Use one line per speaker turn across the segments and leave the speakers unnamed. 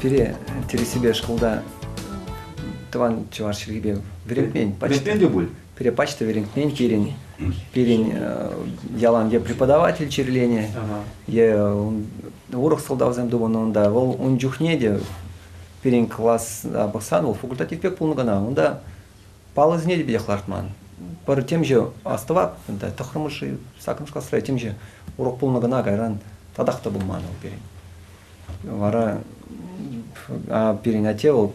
Пере тересибе школда таван чувашчилигибе веренкмен
Веренкмен буль?
Пере почта веренкмен перень ялан я преподаватель черлене. Я урок солдавзем думаю, он да, он джухнеде перень класс баксан, ол факультатив пек пулнагана, он да палызнеде бе хлартман. Пар тем же оставак, да, тахрамыши сакын шкасра тем же урок пулнагана гайран тадахта булман ол перень. Вара перень атевал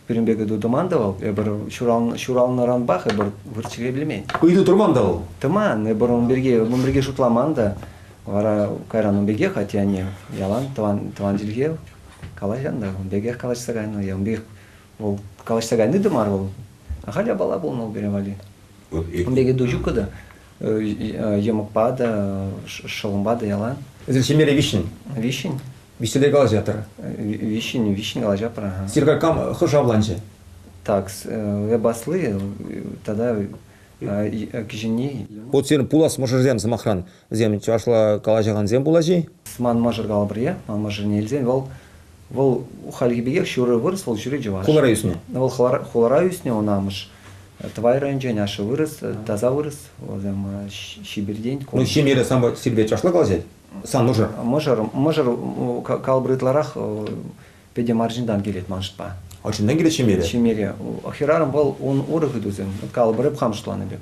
перенбеге ду домандавал, бір шуралны ранбах, бір вырчыге білмейді.
Үйді тұрмандавал?
Тыман, бір он берге шутламанда, вара кайран он беге, хотя не ялан, таван жилге, калажанда, он беге калашсагайны, я он беге, ол калашсагайны дымар ол, ахаля бала болын ол беревали. Он беге ду жукада, емықпада, шылымбада ялан.
Өзір шемере вишін?
Вишін.
Вишілер қалаш жатыр?
Вишін қалаш жатыр.
Сиргар кам хыш авланчы?
Так, вебаслы, тогда кижини.
Вот сен пулас можыр зем самахран, зем чашла калажаган зем булажи?
Сман мажыр галбрия, ман мажыр нельзен, вол ухальги бегек шуры вырос, вол шуры жеваш.
Хулара юсне?
Вол хулара юсне, он амыш. Твай районжен, ашы вырос, таза вырос, возем шибердень.
Ну, шемере сам себе чашла калажать? Сан можыр?
Можыр калбрытларах педе маржиндан келет маншытпа.
Очиндан келет шемере?
Шемере. Ахирарым бол, он урых идузен, калбрып хамшытланы бек.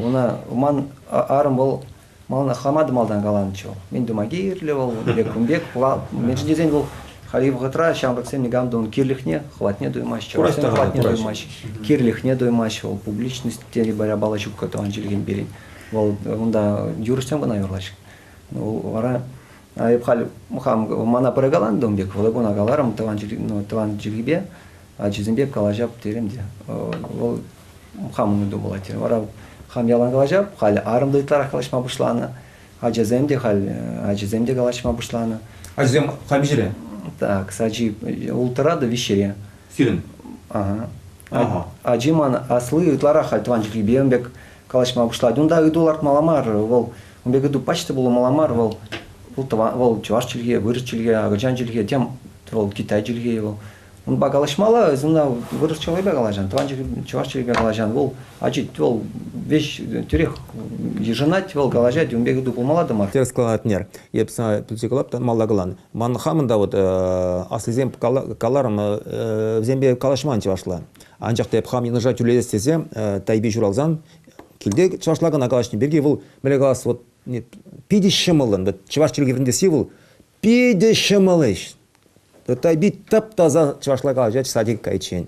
Она, ман арым бол, мална хамады малдан галанчыл. Мен думагирлі бол, бекумбек, меншін дезен бол, халив ғытра, шамрыксен негамды, кирлихне, хватне дуймаш, хватне дуймаш, кирлихне дуймаш, ол публичность, тери баря балачук, катуан жилген берен. Ол, онда юрыстен гына юрлашық. Вара айыпхал мухам мана парагалан домбек влагона галарам таван жилгибе а жизимбек калажап теремде ол мухам думала тер вара хам ялан калажап хал арымды итлар калашма бушланы ажеземде хал ажеземде калашма бушланы
Ажезем хамижере?
Так саджи ултрада вишере
Сирен?
Ага аджиман аслы итлара хал таван жилгибе бек калашма бушлады унда идулар маламар ол он бегу почта было маламар, вол чуваш жилге, вырыс жилге, агачан жилге, тем вол Китай жилге вол. Он багалаш мала, зуна вырыс человек галажан, тван чуваш жилге галажан, вол ажит вол вещь тюрех еженать вол галажать, он бегу был мала дамар.
Терс калат нер, епса плюсикалап мала галан. Ман хамында вот аслизем каларым зембе калашман чувашла. Анжакта еп хам нажать улез тезем, тайби журалзан. Килде чувашлаган агалашни берге вол мелегалас вот пиди шымылын, чуваш телегерінде севыл, пиди шымылыш. Тайби тап-таза чувашлага жать садик кайчен.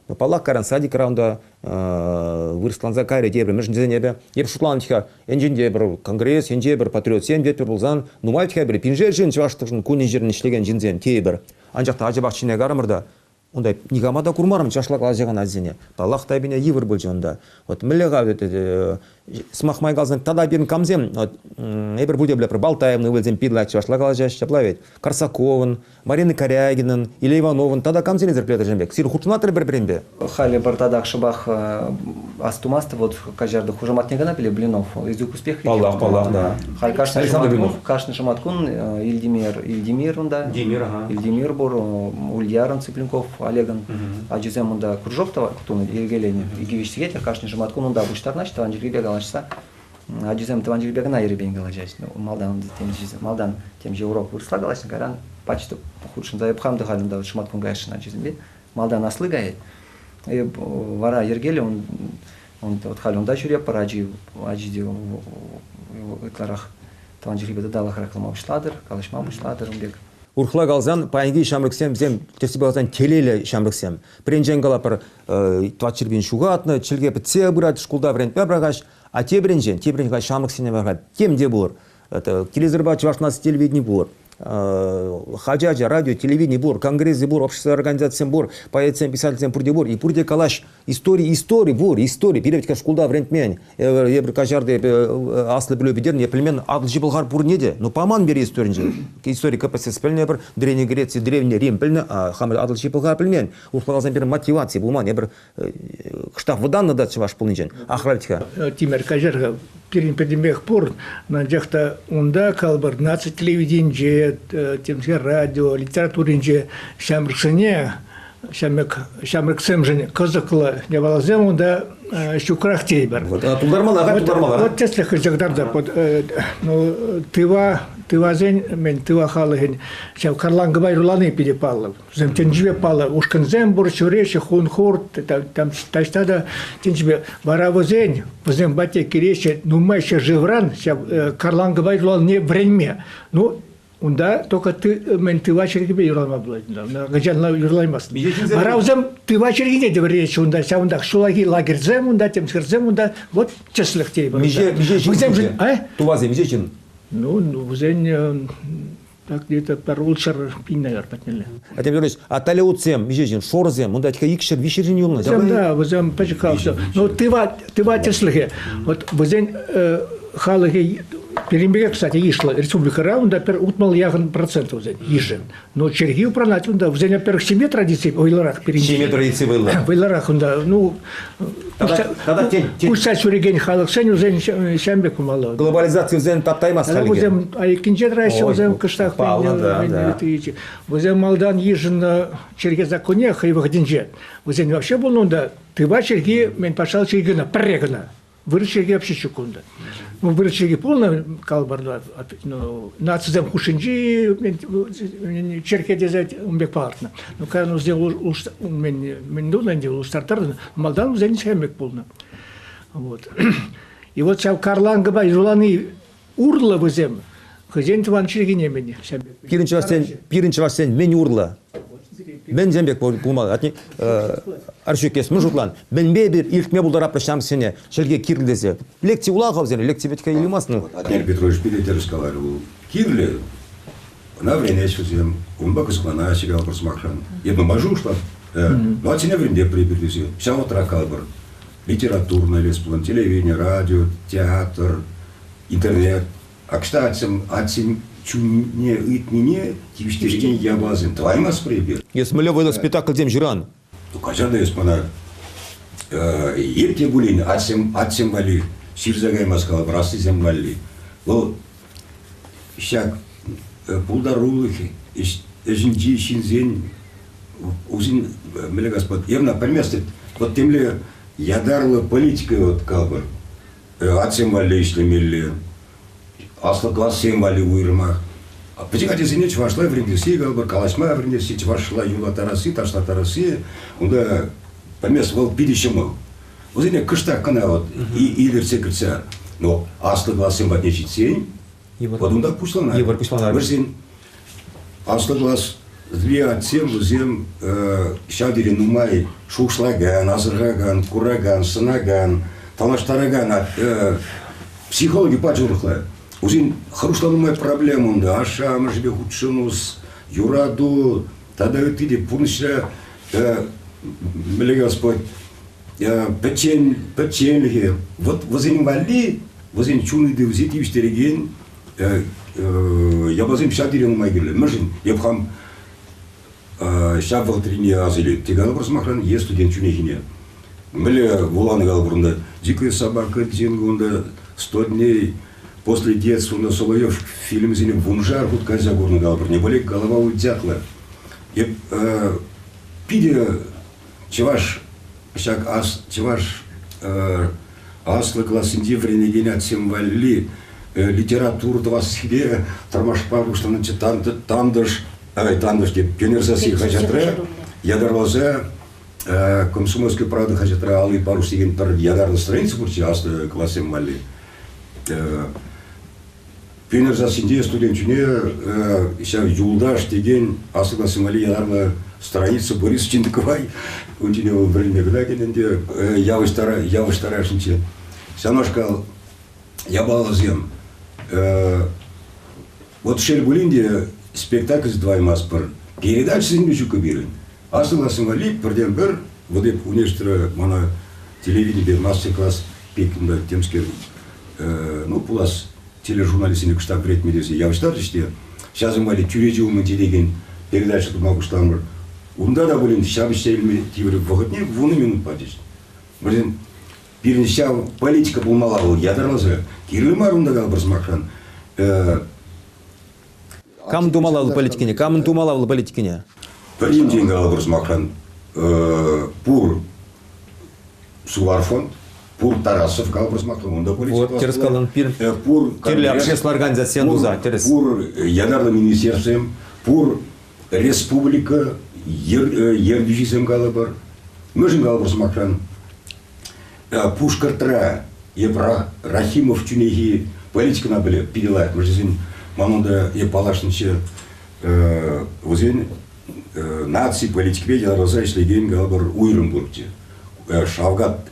Но палак каран садик раунда вырсланза кайры дебры, межін дезен ебе, еп шутлан тиха, энжен дебры конгресс, энжен дебры патриот сен, ветпер булзан, нумай тиха бері пинжер жен чуваштықшын кунен жерін ішлеген жинзен кейбір. Анжақта ажабақ чине гарымырда, онда нигамада курмарым чашлак лажаган азине. Талах тайбине йывыр был жонда. Вот млега смахмай галзан тада бирн камзем. Вот эбер буде бля Балтаевны вылзем пидлак чашлак лажаш чаплавет. Корсаковын, Марины Корягинын, или Ивановын тада камзен зарплата жембек. Сир хутунатыр бер берембе.
Хали бартадак шыбах астумаста вот кажарды хужамат негана пили блинов. Изюк успех.
Палах, да.
Хали кашны шаматкун, кашны шаматкун Ильдимир унда. Ильдимир бор, Ульяран Цыпленков. Олеган, ажизем мында кружоктова кутуны ергелени игивиштиге кашны жматкун мында буштарнаш таван жилбег алашса ажизем таван жилбегна ербен галажас малдан тем же урок вырсла галашны каран почти худшында епхамды халында жматкун гайшна ажизембе малдан аслы гай вара ергеле он вот халында жүреп паражи ажиде этларах таван жилбеда далах реклама бушладыр калашма бушладыр умбек
Урхла галзан паянги шамрыксем зем терсибе галзан телеле шамрыксем. Бренжен галапыр твачирбин шугатны, чилге бітсе бұрат шкулда брен пәбрагаш, а те бренжен шамрыксене баргат. Тем де бур. Телезырба чувашнасы телевидение бур. Хаджаджа, радио, телевидение бур, конгресс бур, общество организация бур, поэция, писатель пурде бур. И пурде калаш истории бур, истории. Переведка шкулда брендмен. Ебр кажарды аслы білу бедерн, еплемен адлжи булгар бур неде. Но поман бери истории. История КПСС пельне бір, Древняя Греция, Древний Рим пельне, а хамы адлжи булгар пельмен. Урхлагазан бер мотивации булман. Ебр кштав водан надат чуваш полничен. Ахравтика.
Тимер кажарга передемех пор на джахта унда калбар 12 телевидение инде темске радио, литература инде шамрыксыне, шамрыксем жіне қызықлы не балазем, онда шукрах тей бар. Вот тесле хызыгдарда, тывазен, мен тыва халыгын, шав карлангы байруланы перепаллы. Зем тенжбе палы, ушкан зем бур чуреши, хун-хур, там таштада тенжбе баравозен, возем бате кереши, нумайше живран, шав карлангы байруланы не време. Ну, унда только мен тыва черегебе юралма было. Гажанла юрлаймас. Баравзем тыва черегене де речь, унда шавунда шулаги лагерзем, унда темскерзем, унда вот чеслых тей.
Тувазем, мижечин.
Ну, возень так где-то парулшар пиннер патнеле.
А ты говоришь, а талеутсем, мижечин, шорзем, унда тика икшер, вишерин юлна.
Да, возем почекался. Ну, тыва чеслыхе. Вот возень халыхе перемеге, кстати, ишла республика раунда, утмал яган процентов ежен. Но черги упранать, унда, взяли, во-первых, 7 традиций, ойларах перемеге.
7 традиций ойларах.
Ойларах, унда, ну, пусть сюреген халык сен, взяли шамбек умало.
Глобализация взяли таптаймас халыге.
Взяли, а и кинчет райся, взяли кыштах. Взяли малдан ежен черги законе, хайвах деньжет. Взяли вообще был, унда, тыва черги, мен пошел чергина, прегна. Вырычеги вообще чукунда. Ну, вырычеги полно калбарда, ну, нацизм хушинджи, черке дезет умбек партна. Ну, когда он сделал, мен думаю, делал стартар, малдан взяли хембек полно. Вот. И вот сейчас Карлангaba изуланы урла взем, хозяин тван черги не мени.
Пиринчи вас сен, мен урла. Мен зембек булмады. Атни аршукес мужутлан. Мен бебер илкме булдар апрашам сене. Шерге кирлдесе. Лекция улагав зене, лекция бетка илимасны.
Атнер Петрович Пилетер разговаривал. Кирле на время сузем. Он бакускана сигал просмахран. Едно мажу что. Ну атне время прибердесе. Вся вот ракалбар. Литературный лесплан, телевидение, радио, театр, интернет. А кстати, атсим чуне итнине тивштештен ябазын тваймас прибер.
Есмеле выйдет спектакль тем жиран.
То каждый еспана ерте булин атсем вали сирзагай маскала брасты зем вали. Ол шак пулдарулых эжинджи шинзен узин меле господ. Евна приместит вот темле ядарлы политикой вот калбар. Атсем вали ишлемели. Aslı класс символы уйрмах. А почему зене чвашла вренде сигал, калашма вренде си чвашла юла тарасы, ташла тарасы, унда помес вол пидищему. Вот зене кышта кана вот и илерсе кырца. Но aslı класс символ нечит сень. Вот унда пушлана. Версин aslı класс две отсем зем шадири нумай шушлаган, азырган, кураган, сынаган, талаштараган. Психологи пачурхла. Узин хорошая проблема, да, ашам, жбе худшинус, юраду, тогда вот иди полностью, милый Господь, печенье, вот возин вали, возин чуны да взять и встереген, я возин шадирин майгеле, мажин, я бхам шабвал трине азели, ты галбрус махран, есть студент чунехине, милый вуланы галбрунда, дикая собака, дзингунда, 100 дней. После детства на Соловьев фильм зене бунжар вот казя горный галбр не более голова у дятла. И пиде чеваш шак ас чеваш аслы класс индиврене генят символи литература два себе тормаш пару что на тандаш тандаш деп пионерсасы хажатре ядарлаза комсомольской правды хажатре алы пару деген тар ядарный страница бурчи аслы класс символи. Пионерсасынде студентчине еще юлдаш деген асыла символи ядарна страница Борис Чиндыковай. Он тебе в время гляденде я старашниче. Саношка я балазем. Вот в Шербулинде спектакль с двоймас пар. Передача синбичу кабирин. Асыла символи пардембер вот университет мана телевидение мастер-класс пекинда темский. Ну пулас тележурналистин кыштап бред медесе явыштар иште шазым вали тюреже умынти деген передача тумагу штамыр унда да булин шабыштелме тибир вагытне вуны минут падиш бирин биринчи политика булмалабы ядарлазы кирилмар унда гал бирсмакшан
Кам думала политикине, кам думала политикине.
Бірден қалабыр смаққан пур Суварфонд, пур Тарасов қалабыр смаққан, онда политика.
Вот, терес қалан пир.
Пур
Керлі общественная организация дуза, терес.
Пур Янарлы министерством, пур республика, ердюжисем қалабыр. Мүжін қалабыр смаққан. Пушкартыра, епра Рахимов чүнеги политикана біле пиделайық. Мүжізін манында епалашыншы өзен нации политик веделарыза ишлеген қалабыр Уйрымбургте. Шавгат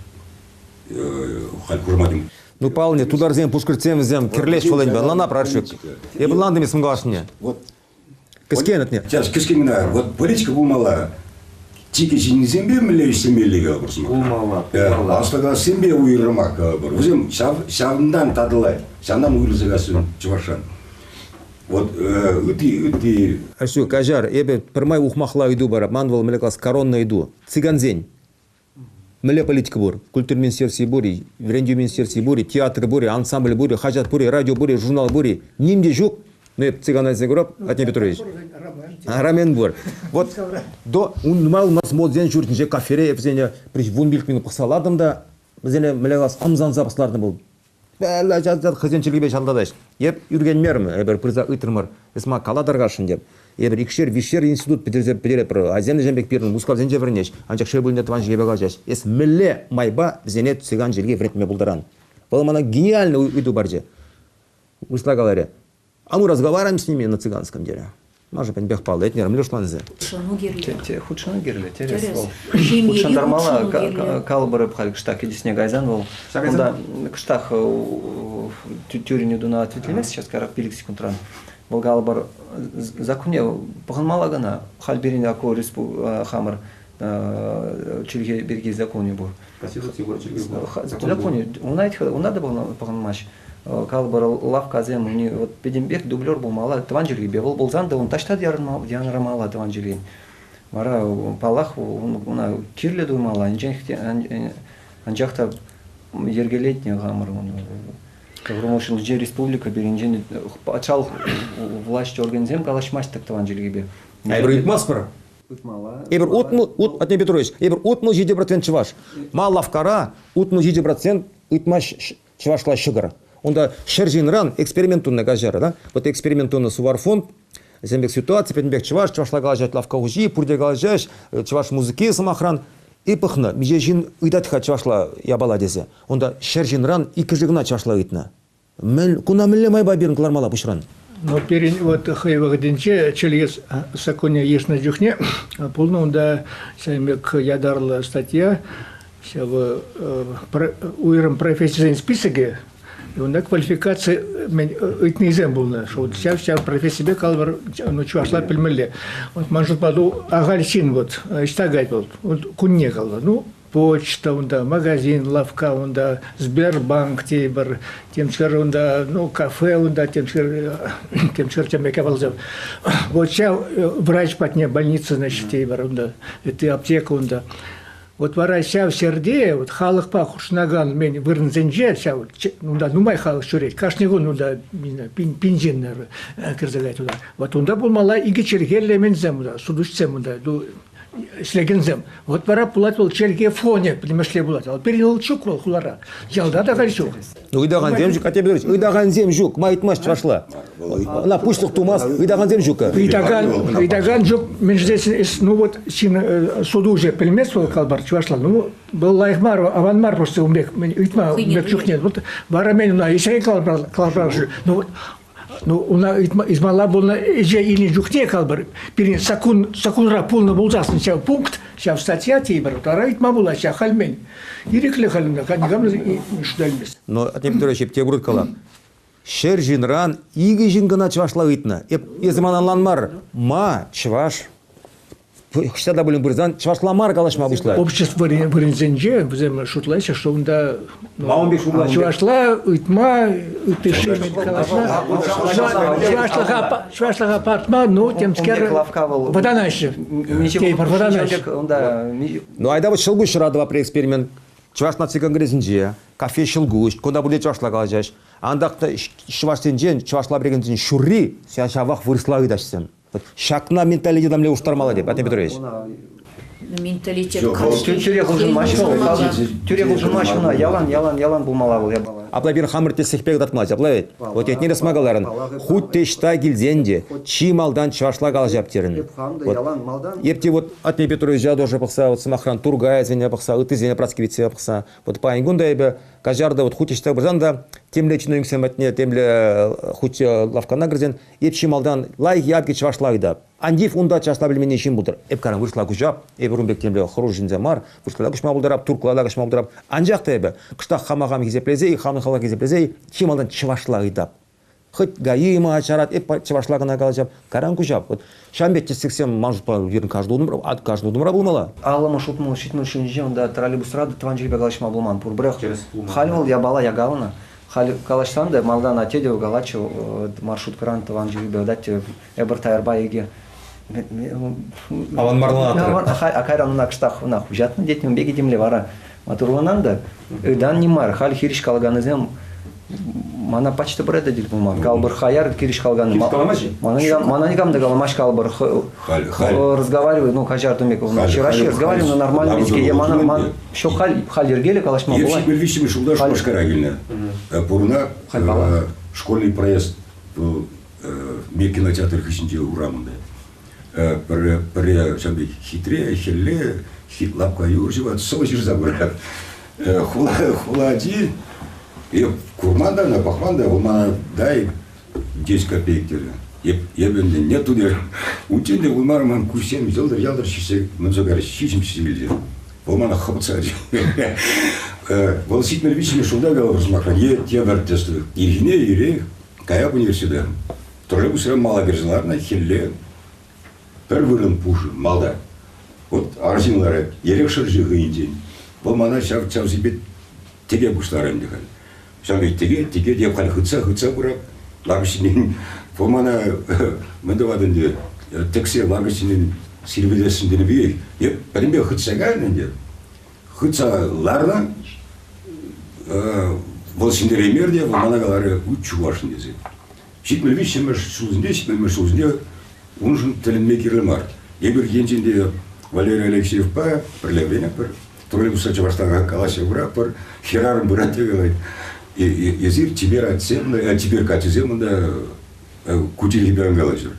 халкурмадым.
Ну, Павловне, тудар зем, пушкарцем зем, кирлеш фолень бен, лана прашык. Я был ландами смгашне.
Вот.
Кіскен етне?
Сейчас, кискенна, вот политика булмала. Тики жин зембе миле семели қалабыр смақ. Булмала. Астага сембе уйрыма қалабыр. Өзем шавындан тадылай. Шавындан уйрызыгасын чувашан. Вот ыти.
Ашу, кажар, ебе пырмай ухмахла иду бара, манвал мелекас коронна иду. Цыганзень. Миле политика бур, культур министерстве бури, врендю министерстве бури, театр бури, ансамбль бури, хажат бури, радио бури, журнал бури. Нимде жук, ну еб цыгана зегурап, Атне Петрович. Рамен бур. Вот до у нас мод зен журтин же кафере, зене прич вун билкмин пасаладым да, зене мелекас амзан запаслардым был. Бәлі жаздады қызенчілгі бе жалдадайш. Еп үрген мерім, әбір приза ұйтырмыр. Есма каладарғашын деп. Ебір икшер, вишер институт бітірзеп бір азияны жәмбек берін, мұскал зенже бірінеш. Анчақ шер бөлінде туан жебе қалжаш. Ес мілі майба зене түсіған жерге вретме бұлдыран. Бұл мана гениальный үйду бар же. Усла галаре. А мы разговариваем с ними на цыганском деле. Мажа пенбех пал, это не рамлёш ланзе.
Худшаны герле, терес бол. Худшан дармала калбыры бхали кыштак едесіне гайзан бол. Онда кыштак тюріне дуна ответлемес, сейчас карак пилик секундран. Бол калбыр законе паханмала гана, хал берин ако хамыр чилге берге законе был. Законе, он да был паханмаш. Калбар лавка зем, уни вот педимбек дублер был мала, таванжели бевол был занда, он таштад ярамала таванжели. Мара палах, она кирле думала, анжахта ергелетний гамар он. Кавромошин же республика беринжен пачал власть организем калашмаш так таванжели бе.
Айбрид маспара. Ебір Атне Петрович, ебір утму 7% чываш. Ма лавкара утму 7% утмаш чывашла шыгыр. Онда шержинран экспериментунна кажара, да? Вот экспериментунна Суварфонд, зембек ситуация, петнбек чываш, чывашла галажать лавка ужи, пурде галажаш, чываш музыки самохран, и пыхна, мижежин ыдатха чывашла ябала дезе. Онда шержинран и кыжыгна чывашла ыйтна. Куна милле майба берін кылармала бушран.
Но перен вот хайвагденче через законе ешна жухне, полно онда зембек ядарла статья, в уйрам профессиональный списоге. И он квалификация итнизем был, что вот вся профессия калвар, ну чувашла пельмеле. Вот может паду агальчин вот, истагать был, вот кунне калвар, ну почта, он да, магазин, лавка, он да, Сбербанк, тейбер, тем чер, он да, ну кафе, он да, тем чер, тем якавалзев. Вот вся врач патне больница, значит, тейбер, он да, это аптека, он да. Вот варайся в серде, вот халых пахуш наган, мен вырнзенже, ну да, ну май халых шурет, кашнего, ну да, пинжин, кирзагай туда. Вот он да был мала, иги чергелле мензем, да, судушцем, да, слегензем. Вот пора пулатвал черге фоне, понимаешь, булат. Вот перенул чуквал хулара. Ялда да гальчук.
Ну ыдаган земжук, Атне Петрович, ыдаган земжук, майытмаш чывашла. На пуштық тумас, ыдаган земжука.
Ыдаган жук, мен здесь, ну вот, суду уже пельмес был калбар чувашла, ну, был лайхмар, аванмар просто умбек, итма умбек чухнет. Вот варамен, на, исай калбар, ну вот, ну, уна измала была же или жухте калбар, перед сакунра полно был засный пункт, сейчас статья тибер, вторая итма была, сейчас хальмен. Ирикли хальмен, канигам и шдальмес.
Но Атне Петрович, еп те груд кала. Шер жинран, иги жингана чывашла итна. Езмананланмар, ма чываш. Штада болен бұрзан, чывашламар калашма бұшла.
Общество вырензенже, взем шутлайся, что он да...
Маумбек шутлайся.
Чувашла, итма, итыши, чувашлага партма, ну, тем скер... Воданайши.
Ну, айда вот шылбу шырадыва при эксперимент. Чуваш наций конгрессинже, кафе шылгуш, куда будет чувашла калажаш. Андакта чуваштенжен, чувашла брегенжен шурри, шавах вырысла ыдашсен. Шакна менталитетам ле уштармала деп, Атем Петрович.
Менталитет
Тюре кылжын машина, тюре кылжын машина, ялан булмала был, я бала.
Аплай хамыр тесехпек датмаз, аплай. Вот этнере смагаларын. Хуть тешта гильзенде, чи малдан чувашла калажап терін. Епте вот Атем Петрович жадожа пақса, вот самахран тургая звеня пақса, ыты звеня праскевиция пақса. Вот паингунда ебе, кажарда вот хуть тешта бұрзанда, темле чинуюңсен мәтіне, темле хуть лавкана гірзен, епші малдан лайық ябге чувашла ыдап. Андив унда чашла білмене шин бұлдыр. Эпкаран вырсла күжап, румбек темле хұру жинзе мар, вырсла күшма бұлдырап, туркулада күшма бұлдырап. Анжақта ебі, қышта хамағам кезеплезей, хамын хала кезеплезей, чималдан чывашла ыдап. Хоть гаима ачарат, чывашла гына қалжап, каран күжап. Вот шамбет тесексем манжутпа верін кажды удымра бұлмала.
Аллама шутмыл, шитмыл шинже, онда троллейбусрады, тван жербе қалашма бұлман. Пурбрех, халвал я бала, я галына. Калаштан да малдан атеде галачу маршрут кран тван жербе дать эбір тайырба еге.
Аван марланатыр.
Акайран на кштах на хужатны детім беги демле вара. Матурланан да ыдан немар, хал хириш калганызем мана почта бреда дил булма. Калбыр хаяр кириш калганы. Мана никам да галамаш калбыр. Разговариваю, ну кажар тумек. Вчера разговариваю на нормальном языке. Я мана шо хал ергеле калашма була.
Я вещи шулда шпашкара гильна. Пурна школьный проезд в кинотеатр хищнде урамында. При шамби хитре, хилле, хитлапка юржива, сожир забрат. Хулади, и курманда, на пахманда, умана дай 10 копеек деді. Ебенде не туды, утенде улмарман кусен, ялдар шисе, мынзогары шишим шисебелде. Умана хапца. Волоситмер вичиме шулда гал размахан, те вертесты. Иргине, ире, каяп университет. Тоже бусырам мала берзларна, хилле. Бір вырын пушы, малда. Вот арзинлары, ерек шыржы ғыйын Бұл мана шавзибет теге бұшларым дегін. Шамбет теге деп қал хытса бұрап, лағышынен, бұл мана мындавадынды тексе лағышынен сирведесіндені бейік. Еп, бәрінбе хытсаға әнінде. Хытсаларына, бұл сіндер емерде, бұл манагалары үтчуашын дезі. Шитмелве шулзінде, он же теленмейкер мар. Ебір енжінде Валерий Алексеев па, бірлевлене бір, троллейбуса чаваштаға каласе бұра бір, херарым бұраты говорит. Езір тибер атсем, тибер катызем, онда кутили бәрін қаласыр.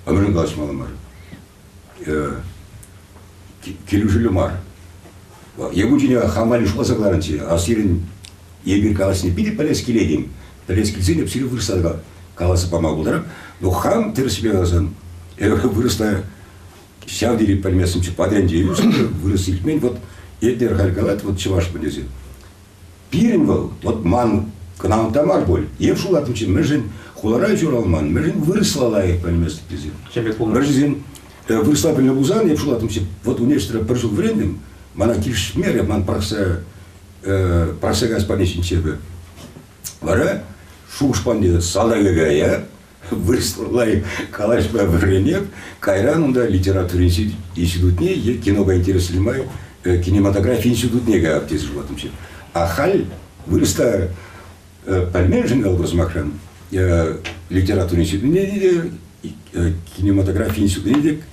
Амырын қаласмалы мар. Келушілі мар. Ебучіне хамали шуасақларын те, асирін ебір каласыне биді пәлес келедім. Пәлес келсен, епсірі вырсадыға каласы пама бұлдарап. Но хам терсибе азан, выросла шавдили пальмесом подрянде, вырос ильмень, вот едер халькалат, вот чеваш понезе. Пирен был, вот ман, к нам тамар боль, ев шулатым чем, мэжен хулара журал ман, мэжен выросла лайк пальмесом пизе. Мэжен выросла пальмесом бузан, ев шулатым чем, вот университет прожил временем, мана киш мере, ман парса гаспанешин чебе. Вара, шушпанде салагая, вырыслай калаш бәбірленеп, кайран онда литература институтне, киноға интереслемай, кинематография институтне аптез жылатымшы. А халь вырыста пәлмен жыңғал бұрзмақран, литература институтне дейді, кинематография институтне дейді,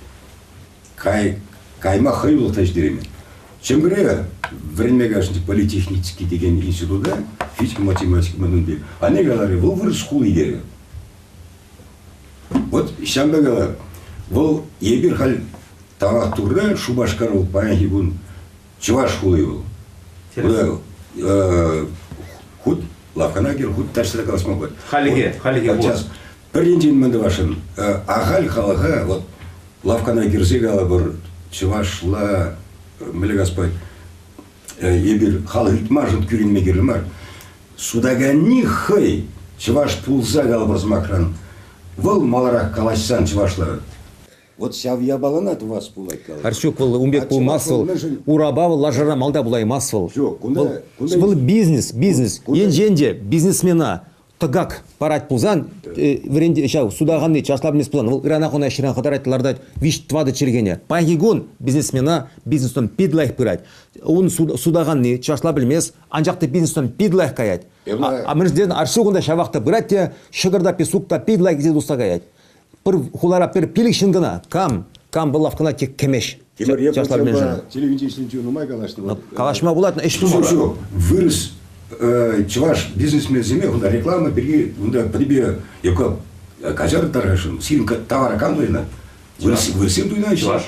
кайма хайылық тәждеремен. Чем говоря, время гашнти политехнический деген института, физика, математика, манунбек, они говорили, вы вырос хуй идея. Вот шамбегала, вол ебир халь тава турда шубашкарул паяхи бун чуваш хуй был. Худ лавканагер худ ташта каласмагот.
Халиге вот.
Перендин мандавашин, а халь халага вот лавканагер зигала бар чувашла миле господь ебир халгит мажын күринмегер мар. Судага нихай чуваш пулза галбаз макран. Вол маларак калашсан чувашла. Вот сявья баланат у вас пулай калаш.
Арчук вол умбек пул масвал, ураба вол лажара малда булай масвал. Вол бизнес, енженде бизнесмена. тыгак парать пулзан вренде шау судағанны чашлап емес пулан ол ирана қона ширан қатар айтыларда виш твады чергене пайгигон бизнесмена бизнестон пидлайх пырать он судағанны чашлап білмес анжақты бизнестон пидлайх каять а мірзден аршуғында шавақты бырать те шығырда песукта пидлайх зе дуста каять бір хулара бір пилик шынгына кам былавқына тек кемеш чашлап білмес
телевидениесін жөнумай калашты
калашма болатын еш
вырыс чуваш бизнесмен земе, он реклама бери, он прибе, яко каждый тарашин, сирен товара кандуина, вырсим туйна чуваш,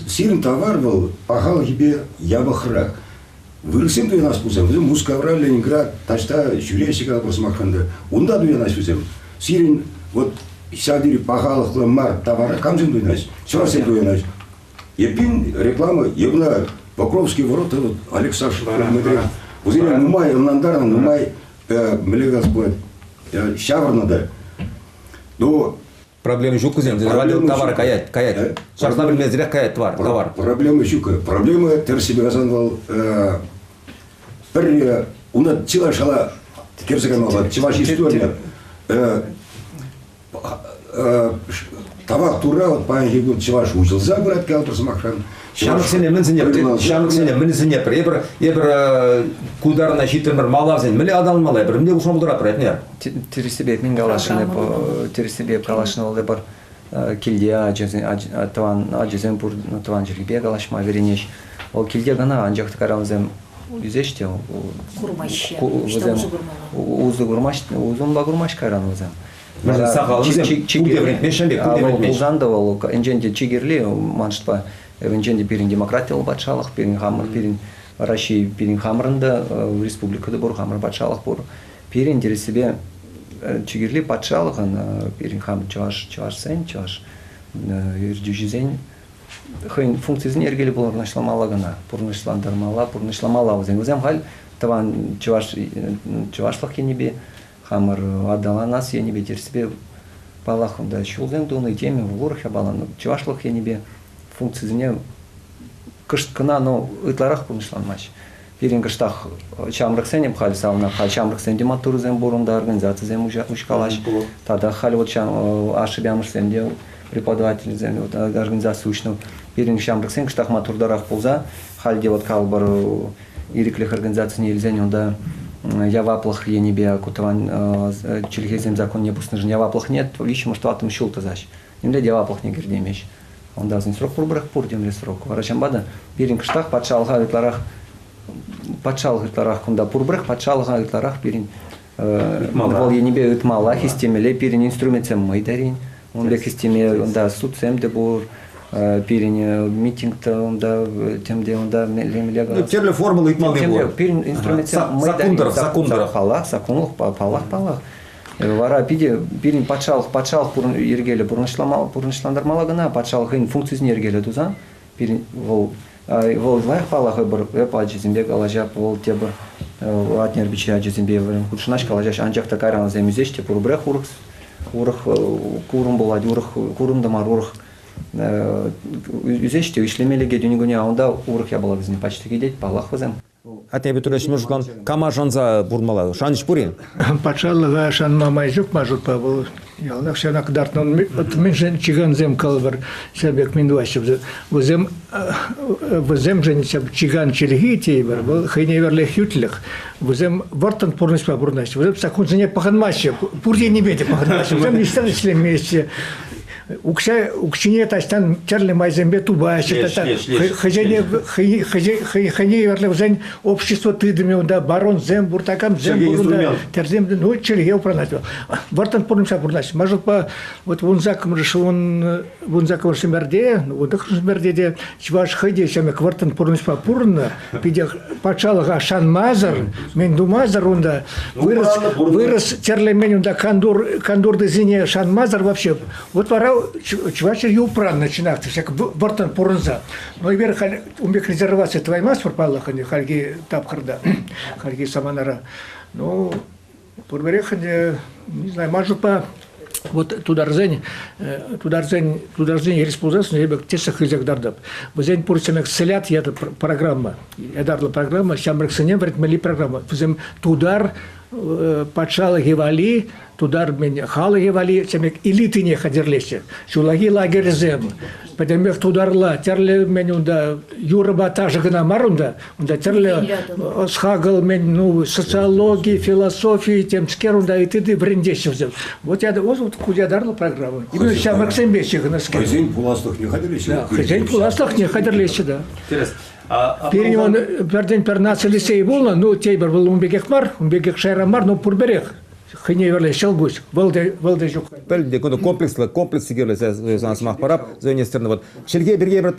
сирен товар был, пахал себе ябахрак, вырсим туйна спусем, Мускавра, Ленинград, тачта, Жюресика, просмаханда, он да туйна спусем, сирен вот сядери пахал хламар товара кандуин туйна, чуваш сем туйна, епин реклама, ебна Покровские ворота, вот Александр Швармадрин. Узеле нумай, нандарна, нумай, мелегас будет, щаварнада. Но
проблема жук кузен, товар каять. Шарна bilmez direkt каять товар.
Проблема жука. Проблема тер себе казанвал. Бір уна чила шала керзеганала, чилаш история. Тавак тура вот паегун чилаш ужил забрать калтер смахран.
Шамык сене мінзіне бір, ебір кударына шитір бір малавзен, мілі адалмалы, бір міне ұшын бұдыра бір әтінер.
Тересебек мен калашыны олды бір келде ажызен бұр туан жүргебе калашыма веренеш. Ол келде ғана анжақты қарамызен үзеште.
Гурмаще.
Узы гурмаш қаран өзен. Пулзанды ол энженде чигерли маншытпа энженде пирин демократия ол батшалық, пирин хамыр, пирин Россия пирин хамырында республикада бұр хамыр батшалық бұр. Пирин дересебе чигерли батшалығын пирин хамыр чуваш сен, чуваш үрдюжізен. Хын функциясын ергелі бұл ұрнашламалығына, пұрнашламала өзен. Өзен хал таван чувашлық енебе хамыр адаланас енебе дересебе балахында шулзен дуны теме вурха балан чувашлық енебе функциясыне кышткына, но ытларах пұрнышланмаш. Пирин кыштах чамрыксен хал сауна, хал чамрыксен дематурзен бурунда организациясен ушкалаш. Тада хал вот ашыбямышсен де преподаватель вот организация учну. Пирин чамрыксен кыштах матурдарах пулза, хал де вот калбар ириклих организациясен елзен онда яваплах енебе кутаван чилхезем закон не пустныжен яваплах нет, вещи может атом щулта заш. Немде яваплах не гердемеш. Он даст срок пурбрах пурдем срок. Варачамбада пирин кыштах патшалга ытларах кунда пурбрах патшалга ытларах пирин вол енебе ытмала хистемеле пирин инструментсем майдарин. Он бек хистеме онда судсем де бур пирин митингта онда темде онда лемлега.
Терле формулы ытмал не бур.
Пирин инструментсем майдарин.
Закондырах.
Палах. Вара пиде пирин патшалық пурын ергелі пурынышландармала гына патшалығын функциясын ергелі дуза пирин вол лайх палахы бір эпа жезімбек алажап вол те бір атнер бича жезімбек кучнаш калажаш анжақта каран земюзеш те пурбрах урых курым болады курымдамар урых үзеште ишлемелеге дүнігіне аунда урых я бала бізіне почти кедет палах вазем.
Атне бітіреш мүржіған кама жанза бұрмала, шаныш бұрын?
Патшалыға шанма майжып мажып па бұл. Ялнақ шанақ дартынан мен жен чиган зем калбар сәбек мен дуашып. Візем жен чиган чилігі тейбір, бұл хайневерлі хютлік. Візем вартан пұрныш па бұрнаш. Візем сакун зене паханмашы, пұрде не беті паханмашы. Візем нестан ішлемесі. Укчине тастан чарле майзембе тубаши хане верлевзен общество тыдыме да барон зем буртакам зем бурда терзем ну черге упранать вартан порнымша бурнаш может по вот вунзаком шимерде де чваш хаде шаме квартан порнышпа пурна пиде пачалга шанмазар мен думазар унда вырос чарле мен унда кандур дезине шанмазар вообще вот пора чувачер юпран начинается, всяк бортан порнза. Но и вверх умбек резервация твоя масса пропала, хальги тапхарда, хальги саманара. Ну, порверехане, не знаю, может по вот тударзень республикасы, я бы тесах язык дардап. Бузень пурсемек селят, я это программа, я дарла программа, щамрак сенем, вред мели программа. Бузем тудар патшалы гевали, тудар мен халы гевали, семек элитине хадерлесе. Шулаги лагерзем. Подемек тударла, терле мен унда юрба тажы гына марунда, унда терле схагал мен ну социологии, философии, темскер унда и ты брендешевзем. Вот я вот кудядарлы программа. Именно сейчас Максим Бесчик скер.
Хозяин пуластых не хадерлесе.
Да, хозяин пуластых не хадерлесе, да.
Интересно.
Перед он перден пернаци лицей было, ну тейбер был умбегек мар, умбегек шайрамар, ну пурберех. Хыне верле шелгусь, вылды жук.
Бәлде күнде комплекс герле сәз махбарап зөнестерне вот. Шерге бирге бер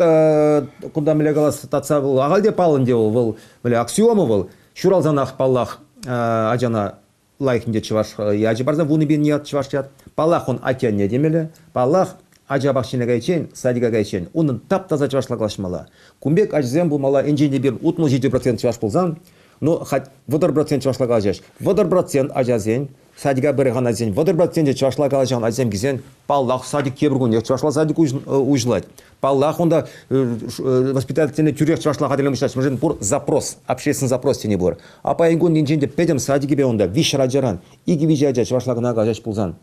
кунда миле галас татса был, агалде палын де был, миле аксиома был. Шуралзан ахпаллах ажана лайкинде чваш, яжы барза вуны бен ният чваш ят. Паллах он атян не демеле, паллах ажа бахчина гайчен, садига гайчен. Унын тап таза чвашлаглашмала. Кумбек ажзем бу мала инженде бир 37% чваш болзан. Ну, хоть водор процент чвашла ажаш. Водор процент ажазен, садига береган азен. Водор процент чвашла ажан азем гизен. Паллах садик кебргун, чвашла садик ужлать. Паллах онда воспитательный тюрек чвашла хаделем ищать. Может пур запрос, общественный запрос тени бор. А по ингун инженде педем садиги бе онда виш раджаран. Иги вижаджа чвашла гнага ажаш пулзан.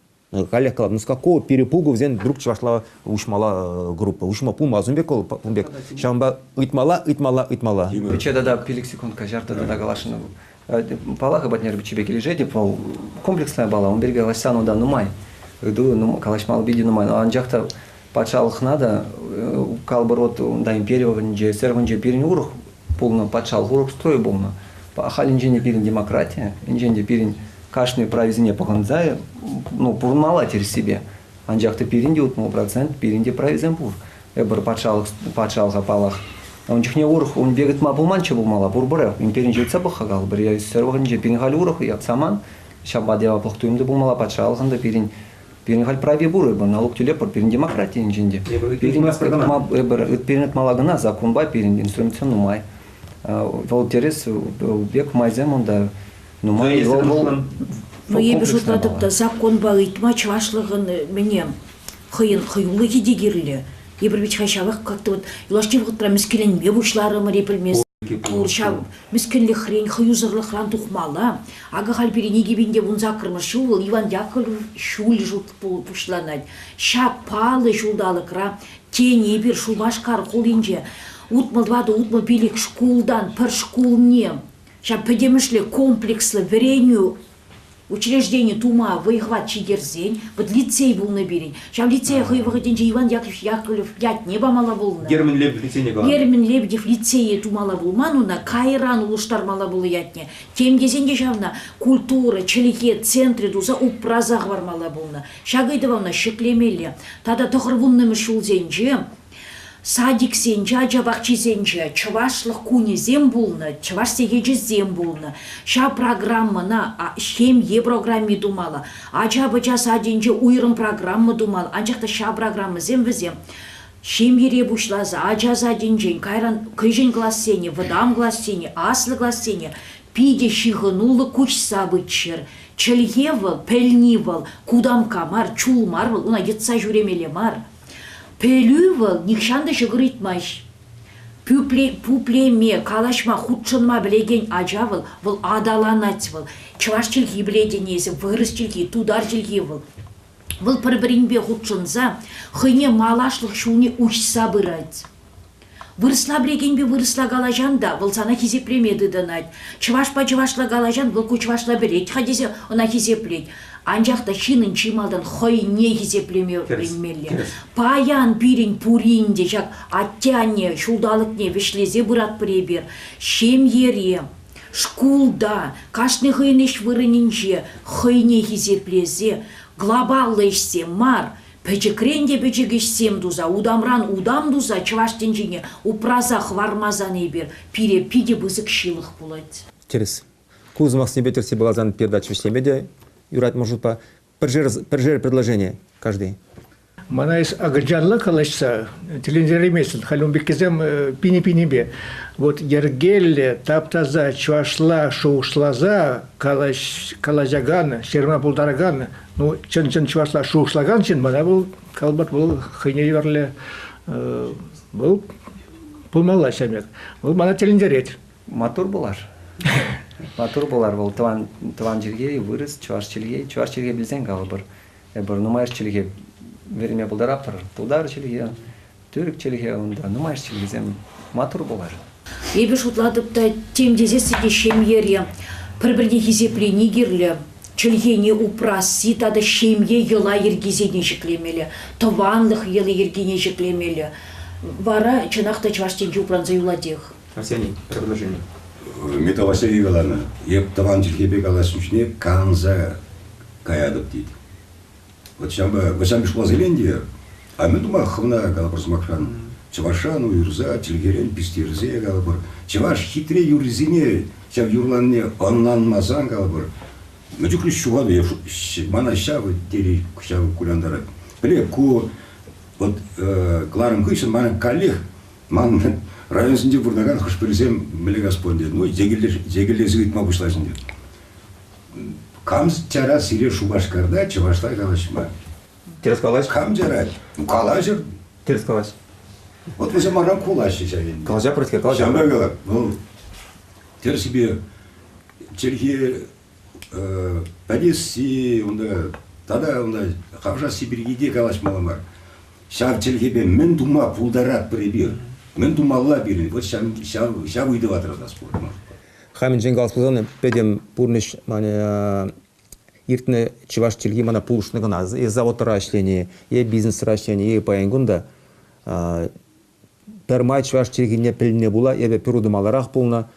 Коллег калат, ну с какого перепугу взен вдруг чвашла ушмала группа. Ушма пума азумбек ол пумбек. Шамба итмала.
Причем да пиликсекунд кажарта да галашина. Палаха батнер бичебек или жеди пол комплексная бала. Он берега ласану да нумай. Иду ну калашмал биди нумай. Анжахта патшалых надо калборот да империя ванже серванже пирин урух полно патшал урух строй полно. Пахал инженер пирин демократия, инженер пирин кашные провизне поханзая, ну, пурмала теперь себе. Анжахта пиринде утмул процент, пиринде провизен пур. Эбер патшал хапалах. Он чихне урх, он бегает мабуманча бумала, бурбуре. Империн жильца бахагал, бер я серванже пирингал урх, я саман. Шабадева пахтуимда бумала патшал ханда пирингал прави буры, бер налог тюлепор, пирин демократия инженде. Пирин малагана, законба, пирин инструментационный май. Волтерес бег майзем он да.
Ну, я бежу туда закон балитма чвашлыгын мне хыюлы дегирле. Я бірбеч хайшавық как-то вот илашки вғытра міскелен ме бұшларымы репілмес. Шав міскелі хрен хыюзырлы хран тухмала. Ага халпері негебенде бұн закырмыр шул, Иван Яковлев шул жут бұшланад. Шап палы жулдалы кра, тені бір шул башқар қолинже. Утмыл вады, утмыл белек шкулдан, пір шкул не. Шап пөдемішлі комплекслы верению учреждение тума выехват чигерзень, вот лицей был наберень. Шап лицей хыйвыгыденже Иван Яковлев ят не бамала болна.
Герман Лебедев лицей не была.
Герман Лебедев лицей тумала болману на Кайран улуштармала был ятне. Тем дезенге шавна культура, челике, центре дуза упразах вармала болна. Шагайдывавна шеклемеле. Тада тохырвунным шулзенже. Садик сенче, ажабақчи сенче, чывашлық куне зем болны, чываш сегежі зем болны. Ша программына, шемье программе думала, ажабыча садинче уйрым программа думала, анчақта ша программа зем візем. Шемьере бушлаза, ажа садинчен, кайран кыжен глаз сене, выдам глаз сене, аслы глаз сене, пиде шиғынулы күш сабычыр. Чыльевыл, пельнивыл, кудам камар, чул марвыл, уна етса жүремеле мар. Пелювал никшанды жығыритмаш. Пуплеме, калашма, худшынма білеген ажавыл, выл адаланатвыл. Чываш челги біледенесі, вырыс челги, тудар челги выл. Выл пір-бірінбе худшынза, хыне малашлық шуне учса бырать. Вырысла білегенбе вырысла галажанда, выл сана хизеплемеді дынать. Чываш-па чывашла галажан, выл кучвашла білет, хадесе она хизеплет. Анжақта шинын чималдан хойне хизеплеме білмелі. Паян пирин пуринде жак аттяне шулдалықне вешлезе бұрат пребер. Шемьере, шкулда, кашны хыйныш вырынинже хойне хизеплезе, глобаллы ішсе мар, пәчекренде пәчекешсем дуза, удамран удам дуза, чываштенжіне упразах вармазан ебер, пире пиде бызык шилық булать.
Через кузмах с небетерси балазан передачу шлемеде. Юрат, может, по прижер предложение каждый.
Манайс агаджанла калашса, телевизор месяц, халюмбекезем пини-пини-бе. Вот ергелле, таптаза, чвашла, шоушлаза, калажаган, шерма булдараган, ну, чын-чын чвашла, шоушлаган, чын, мана был, калбат был, хыне верле, был, пулмала шамек. Был мана телевизорет.
Мотор булаш. Матур болар бол тыван жерге вырыс, чуваш жерге билсең калы бір нумайш жерге верме булдарапыр, тудар жерге, түрік жерге, онда нумайш жерге матур болар.
Ебі шутладып та темдезесі шемьере, бір-бірне хизеплені керлі, чілгені упрасы тады шемье ела ергезене жеклемелі, тыванлық ела ергене жеклемелі. Вара чынақта чваштенге упранза юладех.
Арсений, предложение.
Металласеги галаны, еп таван жерге аласын үшіне канза каядып дейді. Вот шамбы шула зеленде, а мен дума хывна галапыр смакшан. Чавашан уйрза, чилгерен пистерзе галапыр. Чаваш хитре юрзине, чав юрланне онланмасан галапыр. Мүдіклі шуғады, мана шавы дери шавы куляндарат. Біле, вот кларым күйсін, мана коллег, мана районсынде бұрнаган құш бірізем, біле Господь деді. Ну, зегілі зігіт ма бұшласын деді. Камз чара сире шубашкарда, чаваштай қалашыма.
Терес калаш?
Кам жара, қалашыр.
Терес калаш.
Вот мы марам кулаши шайын.
Калажа преске, калажа.
Шамбай гала, тер себе черге падеси, тада қавжа Сибиргиде калаш маламар. Шав чергебе мен дума пулдарат прибир. Мен думалла бирин. Вот шав уйды ватырда спорт.
Хамин женгалс пузаны, педем пурныш, иртне чуваш черги мана пулушныгына, и завод рашление, и бизнес рашление, и паянгунда. Пермай чуваш черги не пилне була, и перуды маларах пулна,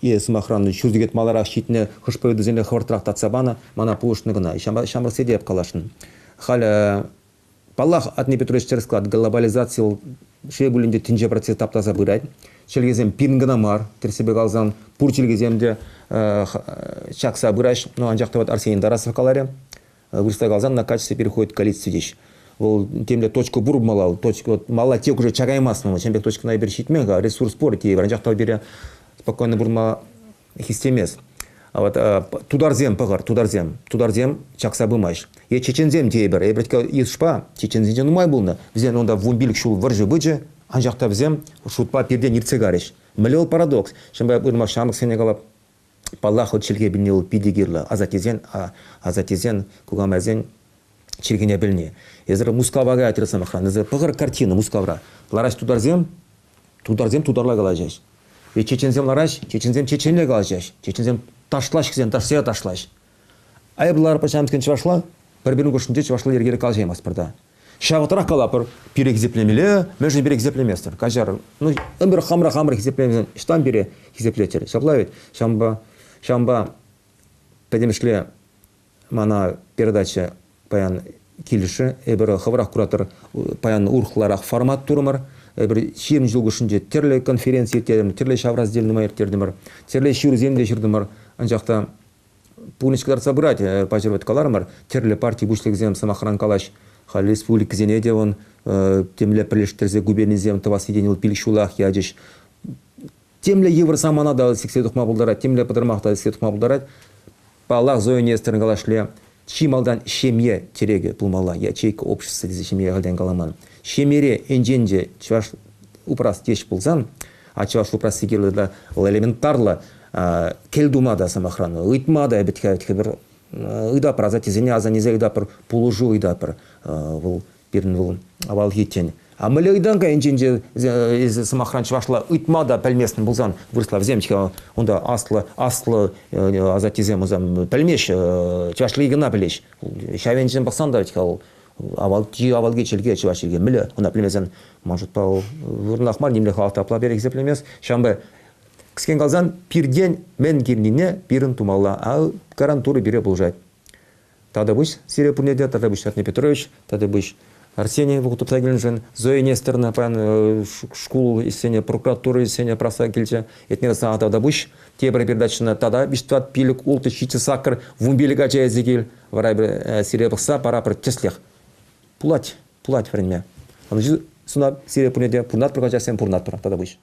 и смахранны чуздигет маларах щитне, хышпойды зене хвартрах тацабана, мана пулушныгына. Шамрак седеп калашын. Халя Паллах Атни Петрович Терсклад глобализация шебулинде тинже процесс таптаза бырать. Челгезем пингана мар, терсебе галзан, пур челгеземде чакса быраш, но анжакта вот Арсений Дарасов каларе, вырста галзан на качестве переходит к количеству диш. Ол темле точку бур малал, точку вот мала тек уже чагаймасного, чем бек точка найбер щитмега, ресурс пор, те анжакта бере спокойно бурма хистемес. А вот тударзем пагар, тударзем чакса бымаш. Е чечензем тейбер, е бретка ишпа, чечензем нумай булна, взен онда вумбилик шул варжы быджы, анжакта взем шутпа перден ирцегариш. Млел парадокс, шамбай бурма шамык сенегалап паллах от челге бинил пидигирла, азатизен кугамазен челгене билне. Езер мускавага атырсам охран, езер пагар картина мускавра. Лараш тударзем тударла галажаш. Е чечензем лараш, чечензем чеченле галажаш, чечензем ташлаш кізен, ташсия ташлаш. Айыблар пачамызкен чывашла, бір-бірін көшінде чывашла ергері қалжаймас бірда. Шағытырақ қалапыр, перек зеплемеле, мәжін берек зеплеместір. Кажар, ну, өмір хамра зеплеместір, штам бере зеплетер. Шаплавит, шамба, пәдемішле, мана передача паян келіші, әбір хаврақ құратыр паян урхларақ формат тұрмыр, бір 20 жыл көшінде терлі конференция еттердімір, терлі шавраздельнімі еттердімір, терлі шүр земде жүрдімір, анжақта пуничкалар собрать, пажырват калармыр, терлі партий бұшлық самахран калаш, хал республик зенеде он, темле пірлештерзе губернизем тавас еденил пилшулах ядеш, темле евро саманада сексет ұқма бұлдарат, темле падырмақта сексет ұқма бұлдарат, палақ зойын естерін калашле, чималдан шемье тереге пулмала, ячейка общества дезе шемье галден каламан. Шемере энженде чуваш упрас теш пулзан, а чуваш упрас сигерлы элементарлы келдумада самохрана, ыйтмада бітке бір ыдапыр, азатизене азанизе ыдапыр, пулужу ыдапыр, бұл берін бұл авал еттен. А мөлі ыданға энженде самохран чувашла ыйтмада пәлмесін бұлзан вырсла в земчика, онда аслы азатизем ұзам пәлмеш, чувашлы игына пілеш. Шавенжен бақсан да авалге челге чувашилге мілі, она племезен может пау вырнахмар немле халта апла берек зеплемес, шамбы кіскен қалзан пирден мен керніне пирін тумалла, а гарантуры бере бұлжай. Тада бұш Сирия Пурнеде, тада бұш Атни Петрович, тада бұш Арсений Вугутуптагилжен, Зоя Нестерна, пан школ исене прокуратуры исене праса келче, етнерса тада бұш, тебір передачына тада биштват пилік улты шичі сакыр вумбеліға жайзегел, варай Сирия бұқса пара бір теслех. Пулать время. Сюда Сирия Пурнеде, пурнат прокачасен, пурнат тада бұш.